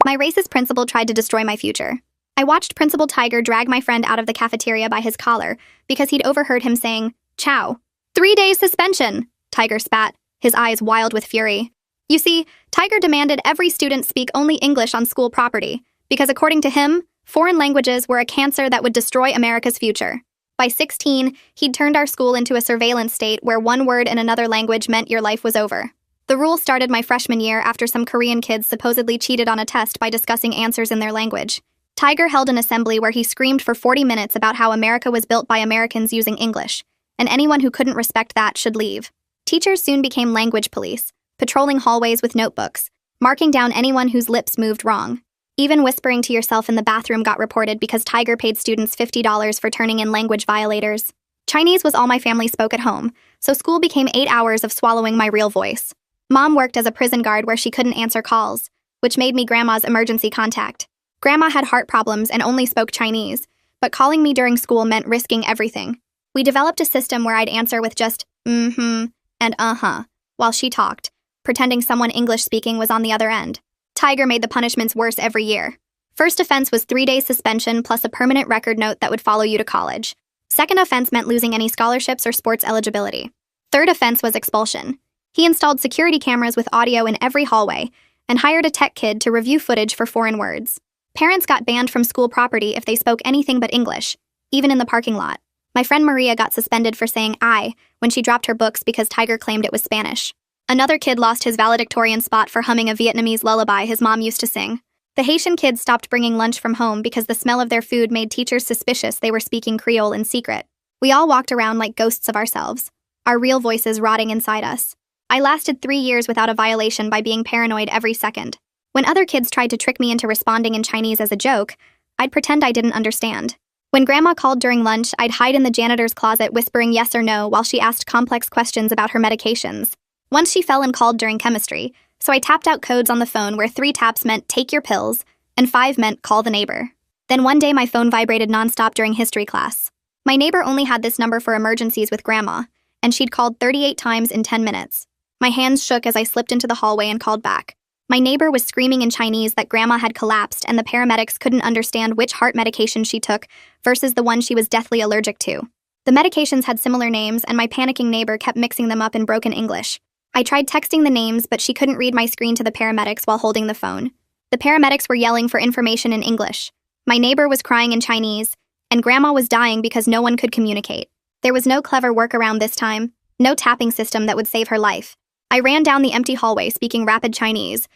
My racist principal tried to destroy my future. I watched Principal Tiger drag my friend out of the cafeteria by his collar because he'd overheard him saying, "Chow." 3 days suspension, Tiger spat, his eyes wild with fury. You see, Tiger demanded every student speak only English on school property because according to him, foreign languages were a cancer that would destroy America's future. By 16, he'd turned our school into a surveillance state where one word in another language meant your life was over. The rule started my freshman year after some Korean kids supposedly cheated on a test by discussing answers in their language. Tiger held an assembly where he screamed for 40 minutes about how America was built by Americans using English, and anyone who couldn't respect that should leave. Teachers soon became language police, patrolling hallways with notebooks, marking down anyone whose lips moved wrong. Even whispering to yourself in the bathroom got reported because Tiger paid students $50 for turning in language violators. Chinese was all my family spoke at home, so school became 8 hours of swallowing my real voice. Mom worked as a prison guard where she couldn't answer calls, which made me Grandma's emergency contact. Grandma had heart problems and only spoke Chinese, but calling me during school meant risking everything. We developed a system where I'd answer with just mm-hmm and uh-huh while she talked, pretending someone English-speaking was on the other end. Tiger made the punishments worse every year. First offense was 3 days suspension plus a permanent record note that would follow you to college. Second offense meant losing any scholarships or sports eligibility. Third offense was expulsion. He installed security cameras with audio in every hallway and hired a tech kid to review footage for foreign words. Parents got banned from school property if they spoke anything but English, even in the parking lot. My friend Maria got suspended for saying "I" when she dropped her books because Tiger claimed it was Spanish. Another kid lost his valedictorian spot for humming a Vietnamese lullaby his mom used to sing. The Haitian kids stopped bringing lunch from home because the smell of their food made teachers suspicious they were speaking Creole in secret. We all walked around like ghosts of ourselves, our real voices rotting inside us. I lasted 3 years without a violation by being paranoid every second. When other kids tried to trick me into responding in Chinese as a joke, I'd pretend I didn't understand. When Grandma called during lunch, I'd hide in the janitor's closet whispering yes or no while she asked complex questions about her medications. Once she fell and called during chemistry, so I tapped out codes on the phone where 3 taps meant take your pills, and 5 meant call the neighbor. Then one day my phone vibrated nonstop during history class. My neighbor only had this number for emergencies with Grandma, and she'd called 38 times in 10 minutes. My hands shook as I slipped into the hallway and called back. My neighbor was screaming in Chinese that Grandma had collapsed and the paramedics couldn't understand which heart medication she took versus the one she was deathly allergic to. The medications had similar names, and my panicking neighbor kept mixing them up in broken English. I tried texting the names, but she couldn't read my screen to the paramedics while holding the phone. The paramedics were yelling for information in English. My neighbor was crying in Chinese, and Grandma was dying because no one could communicate. There was no clever workaround this time, no tapping system that would save her life. I ran down the empty hallway speaking rapid Chinese,